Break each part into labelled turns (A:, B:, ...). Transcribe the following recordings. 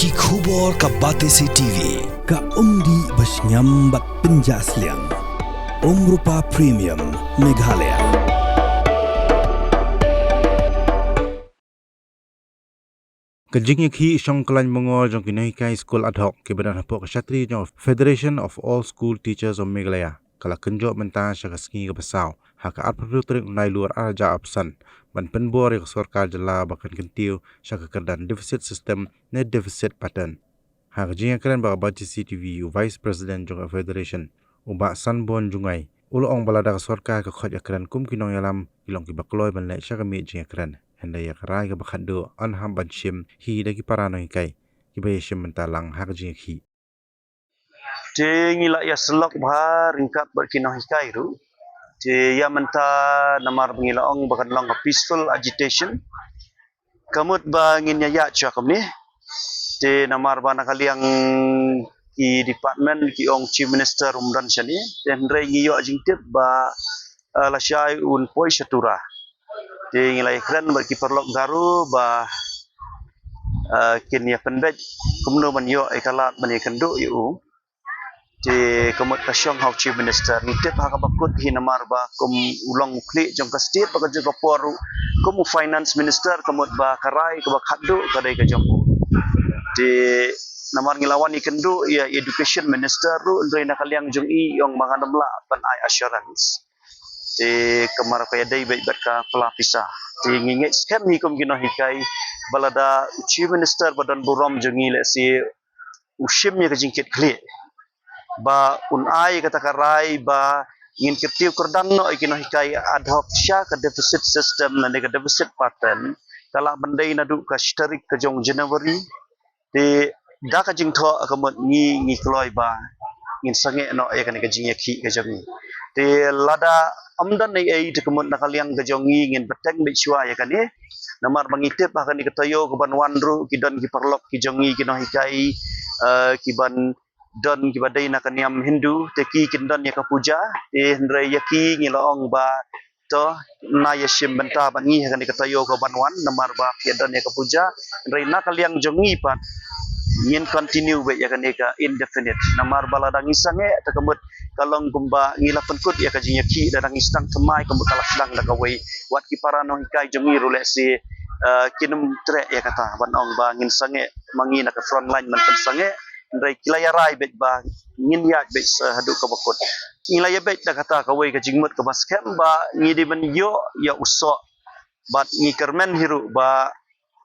A: Ki khubor ka Batesi TV ka umdi basnyam bak penjaslian. Rupa Premium Meghalaya.
B: Kajing yakhi Shongkalan Mongol jong kinahikai school ad hoc ke badan hapok Kshatri jong Federation of All School Teachers of Meghalaya. Kala kenjok mentah syakaski ke besau. Haka arpadu terik unai luar arja absan. Ban penbor yang sorkar jela bahkan kentiu syakakerdan deficit system net deficit pattern. Haka jing keren baka baca CTV Vice President jong Federation. Ubak sanbon jungai. Ulo ong balada ke sorkar ke khot yakeren kum kinong yalam ilong kibakloi ban lek syakami jing keren. Henda ya karai ke bakhado anham banshim hi dagi parano hikai kibaya shim mentalang hakjing hi
C: te ngila ya selok bahar ringkap berkinoh hikai ru te ya menta namar ngila ong bakan long peaceful agitation kamut ba ngin ya cha kamni te namar bana kaliang ki department ki ong chief minister umdan shani ten rei ngiyo jingtip ba la syai un poi syatura te ngila ikran berki perlok garu ba kin ya penbej kumno man yo ikalat man ikandu yu te kamut kasyong hau chief minister nitip haka bakut hinamar ba kum ulong kli jong ka state ba ka poru kum finance minister kamut ba karai ka khaddu kadai ka jong te namar ngilawan ikandu ya education minister ru ndoi nakaliang jong i yong manganamla ban ai assurance te kamar pa dai bai ka pelapisa te ngingit scam ni kum gino hikai balada chief minister badan burom jongi le si ushim ya kajingkit kli ba unai kata karai ba ingin kertiu kerdang no ikino hikai ad hoc sya ka deficit system na ka deficit pattern kala bandai nadu ka shtarik ka jong January te da ka jing tho kamot ngi kloi ba ngin sange no ya kan ka jing yakhi ka jong te lada amdan ai te kamot nakaliang ka jong ngin beteng be chua ya kan ni namar mangitip akan diketayo ke ban wanru kidan ki perlok ki jongi kino hikai kiban don ki badai na kaniam Hindu teki kindan ya kapuja te hendrai yaki ngilaong ba to na yashim benta bangi akan diketayo ke banwan namar ba kidan ya kapuja hendrai na kaliang jongi pat ngin continue be ya kan ka indefinite namar baladang isange takemut kalong gumba ngila penkut ya kajing yaki dadang istang temai kembut kalak sedang dakawai wat ki parano hikai jongi rule si kinum tre ya kata banong ba ngin sange mangi na ka front line man pen sange ndai kilaya rai bet ba ngin ya bet hadu ka bakut kilaya bet da kata kawai ka jingmut ka baskem ba ngidi ban yo ya uso bat ngi kermen hiru ba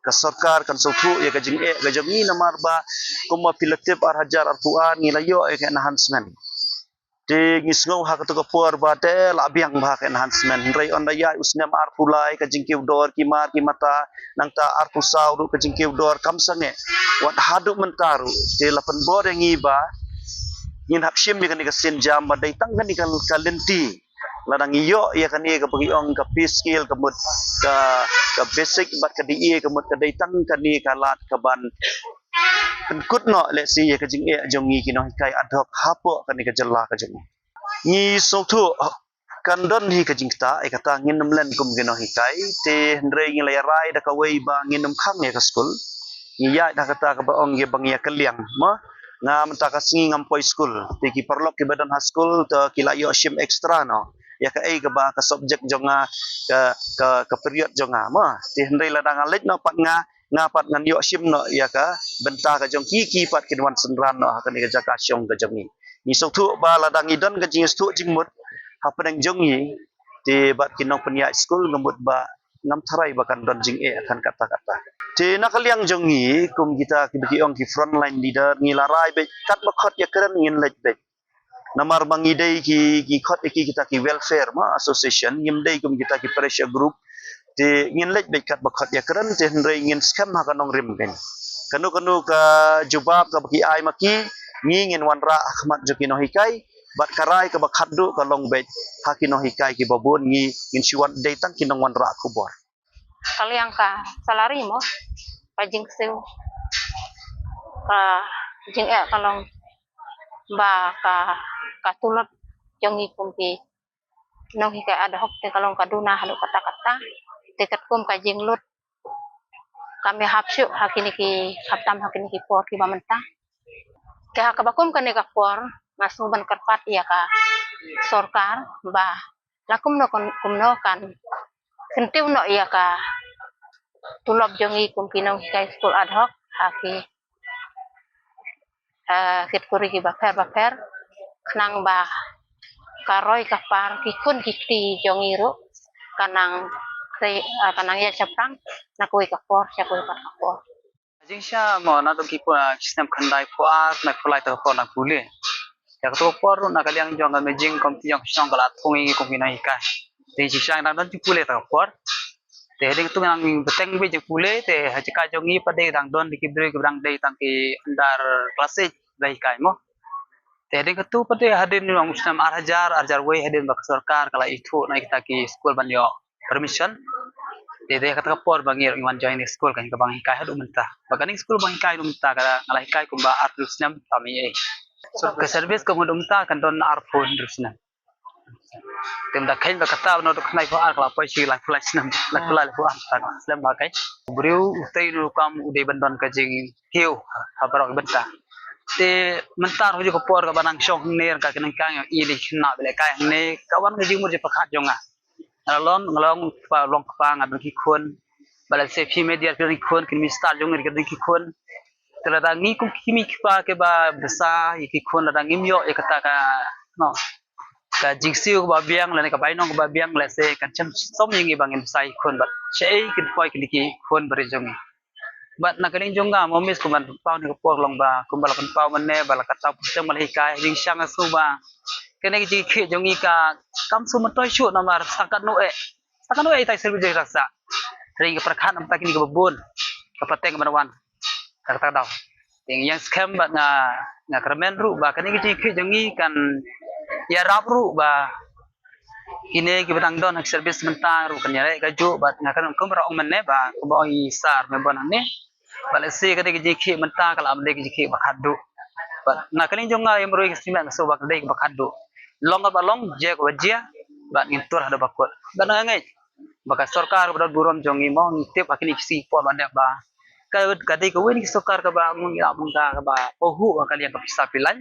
C: ka sarkar kan sautu ya ka jing ka jami namar ba kuma pilatip ar hajar ar puan ngilayo ka enhancement te ngisngau ha ka puar ba te labiang ba ka enhancement rai on ya usnem ar pulai ka jingkiu dor kimar kimata nangta ar pusau ru ka jingkiu dor kamsange wat hadu mentaru te lapan bor yang iba ngin hapshim ni kan ka sin jam ba dai tang kan ni kan kalenti ladang iyo ya kan ka bagi ong ka peace skill kemut ka basic bat ka di ka mut ka dai tang kan ni ka lat ka ban penkut no le si ya ka jing jongi kino kai ad hoc hapo kan ni ka jella ka jing ni sotu kandon hi ka jingta ai kata ngin namlen kum kino hikai te ndre ngi lai rai da ka wei ba ngin nam khang ya ka school ni ya da kata ka ba ong ye bang ya kaliang ma ngam ta ka singi ngampoi school te ki perlok ki badan ha school to kila yo shim extra no ya ka ai ka ba ka subject jonga ka period jonga ma te ndai la dang alit no pat ngapat ngan yo shim no ya ka benta ka jong ki pat kinwan senran no ha ka ni ka jaka syong ka jongi ni so thu ba la dang idon ka jing stu jingmut ha padang jongi te bat kinong penya school ngambut ba ngam tharai bakan don jing akan kata-kata te nakaliang jongi kum kita kibiki ong ki frontline leader ngilarai be kat bakot ya keren ngin lek be namar bangidei ki khot iki kita ki welfare ma association ngimdei kum kita ki pressure group te ngin lek be kat bakot ya keren te hendrai ngin scam ha kanong rim ken kanu ka jubab ka baki ai maki ngin wanra ahmad jokino hikai bat karai ka bakhaddu ka long be hakino hikai ki babun ngin siwan dei tang kinong wanra kubor
D: kaliang ka salari mo pajing sew ka jing kalong ba ka tulot jongi kumpi nong hikai ada hok te kalong kaduna halu kata-kata dekat kum ka jing lut kami hapsyu hakini ki kaptam hakini ki por ki bamenta ke hakabakum kani ka por masuban karpat ya ka sorkar ba lakum no kumno kan kentiu no ya ka tulop jongi kum kinong kai school ad hoc haki kit kuri ki baper kanang ba karoy kapar kikun kiti jongi ro kanang kanang ya caprang nakui kapor cakui kapor
E: Jingsha mo na to kipo sistem khandai po na kulai to po na puli. Ya to po ro na kaliang jong ga mejing kom tiang song kala tungi kom kina hika. Te jingsha na don puli to po. Te ding tu nang beteng be je puli te hajika jongi pade dang don dikibre gebrang dei tang ki andar klase dai kai mo. Te ding tu pade hadin nang sistem arjar we hadin bak sarkar kala itu na kita ki school banyo permission. Dede kata kapor bangir iwan join school kan kabang hikai hadu mentah. Baganing school bang hikai dum mentah kada ngalah hikai kumba artus nam kami So ke service ko mudum ta kan don arpun rusna. Tem da kain ba kata no do knai ko ar kala pa si la flash nam la kala la fuan ta slam ba kai. Buriu utai no kam ude bandon ka jing hiu habarok benta. Te mentar ho jo kapor ka banang syong ner ka kenang kang i li khna bele kai ne kawan ka jing mo je pakhat jonga. Ngalong pa long pa ngat ki khon bala se phi media ki khon ki mistal jong ri ki khon terada ngi kum kimi pa ke ba besa ki khon da ngim yo e kata ka no ka jingsiu ba biang la ne ka bainong ba biang la se kan cham som yingi bangin sai khon ba sei ki poi ki khon bari jong bat na kaling jong ga momis kuman pau ni ko por long ba kumbal kan pau man ne bala kata putang mal hikai jing sang asu ba kene ki khi jongi ka kam su matoi chu na mar sakat no e tai serbi de raksa ring ka prakhan am takini ka babon ka pateng manawan ka daw ting yang scam ba nga kramen ru ba kene ki khi jongi kan ya rap ru ba kine ki batang don hak service mentang ru kan yare ka ju ba nga kan kum ra ong man ne ba ko ba i sar me bon ne bale se kene ki khi mentang kala am de ki khi ba khadu ba na kaling jonga yam ru ki simak so ba de ba khadu long ba long je ko jia ba ngin tur hada bakot ba na ngai baka sarkar ba burom jongi mo tip akini si po ba ba ka dei ko weni sarkar ka ba mun ya mun ka ba pohu ba kalian ka pisa pilan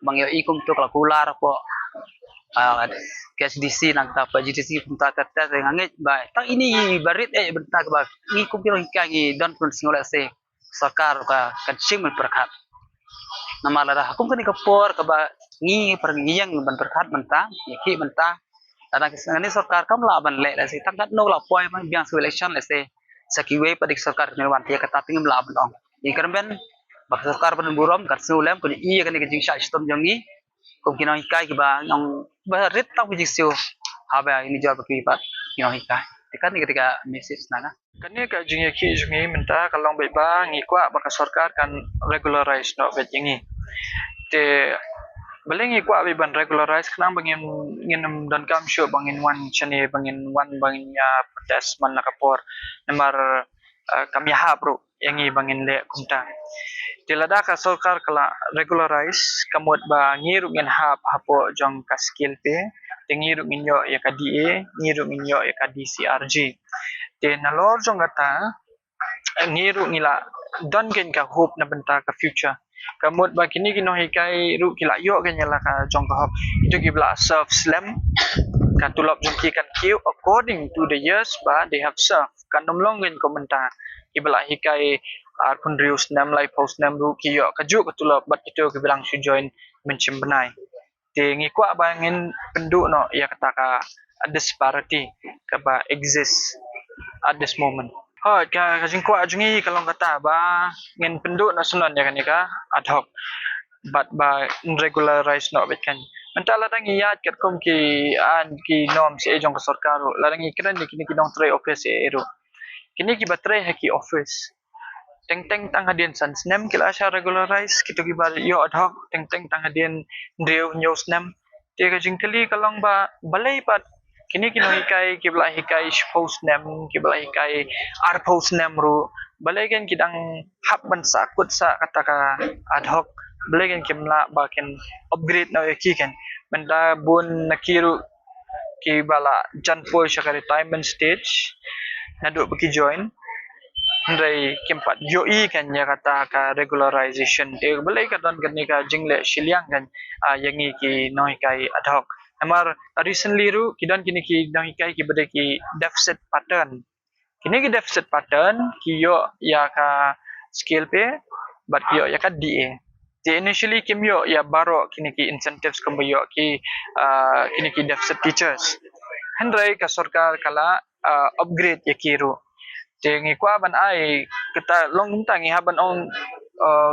E: mang yo ikum to kala kular po KSDC nang ta pa GTC punta ka ta ngai ba tang ini barit benta ka ba ikum kiro hikangi don pun singola se sarkar ka kancing men perkat namala dah hukum kani kapor ka ba ngi perngiyang ban perkat benta ki benta tana kisangani sarkar kam la ban le se tangkat no la poi man biang election le se sakiwe padik sarkar ni wan tia kata pingim la ban ong i karben bak sarkar ban burom kat sulem kun i kani kijing sha sistem jongi kum kinong hikai ki ba nong ba rit tang kijing siu haba ini jawab ki pat kinong hikai tekan ni ketika message nana
F: Kani ka jingi ki jingi minta kalong bai ba ngi kwa baka sarkar kan regularize no bet jingi te balengi kwa bai ban regularize kanang bangin ngin dan kam sure bangin wan chane bangin wan bangin ya protest man nakapor namar kami ha bro yangi bangin le kumta tilada ka sarkar kala regularize kamot ba ngiru ngin hap hapo jong ka skill pe tengiru ngin yo ya ka DA ngiru ngin yo ya ka DCRG te nalor jong kata ngiru ngila don gen ka hope na benta ka future kamut ba kini kino hikai ru kila yo kan yala ka jong ka hop itu kibla serve slam kan tulop jong ki kan kiu according to the years ba they have served kan nomlong gen komentar kibla hikai pun rius nam lai post nam ru ki yo ka ju ka tulop bat itu kibilang su join mencim benai te ngi kwa ba ngin pendu no ya kata ka disparity ka ba exist at this moment. Ka jingkwa jungi kalong kata ba ngin penduk na sunan ya kan ad hoc but ba regularize no bet kan mentala dang iyat kat kom ki an ki norm se jong ka sarkar la dang ikran ni kini dong tray office e ero kini ki batray ha ki office teng tang hadin san snem kila sha regularize kitu ki ba yo ad hoc teng tang hadin ndeu news nem te ka jingkali kalong ba balai pat kini kino hikai kibla hikai post nem kibla hikai ar post nem ru balegen kidang hap ban sakut sa kata ka ad hoc balegen kimla baken upgrade na ki kan benda bun nakiru ki bala jan po sa retirement stage naduk baki join Hendai kimpat yoi kan ya kata ka regularization te belai ka don kan ni ka jingle shiliang kan yang ni ki noi kai ad hoc. Amar recently ru kidan kini ki noi kai ki bade ki deficit pattern. Kini ki deficit pattern ki yo ya ka skill pe but yo ya ka DA. Di initially kim yo ya baro kini ki incentives kum yo ki kini ki deficit teachers. Hendai ka sarkar kala upgrade ya kiru. Jadi kwa ban ai kita long tangi haban on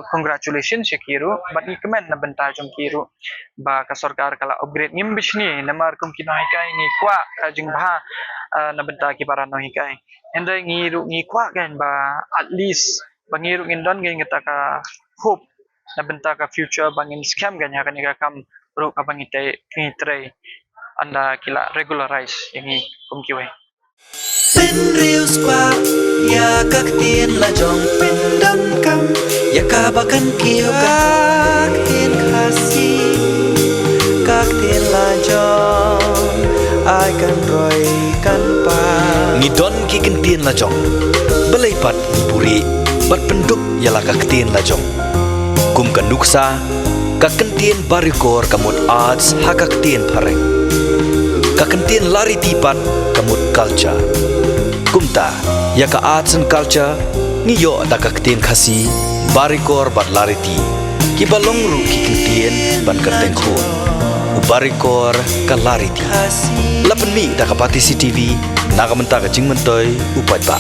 F: congratulations ya kiru but ni kemen na benta jong kiru ba ka sarkar kala upgrade ngimbish ni namar kum kinoi kai ni kwa ka jing bha na benta ki para noi kai endai ngiru ngi kwa kan ba at least bangiru ngindon ngi ngata ka hope na benta ka future bangin scam kan ya kan ka kam ro ka bangite ngitre anda kila regularize yang ni kum kiwe
G: Pin riu squat ya kak tin la jong pin dam kam ya kabakan kiu kak tin khasi kak tin la jong ai kan roi kan pa ni don ki kan tin la jong belai pat puri bat penduk ya la kak tin la jong kum kan nuksa kak kan tin barikor kamut arts hakak tin pareng kak kan tin lari tipat kamut culture kumta ya ka arts and culture ngiyo da ka ktin khasi barikor bat lariti ki balong ru ki ktin ban kerteng khun u barikor ka lariti lapen mi da ka pati CTV naga menta ka jing mentoi upat ba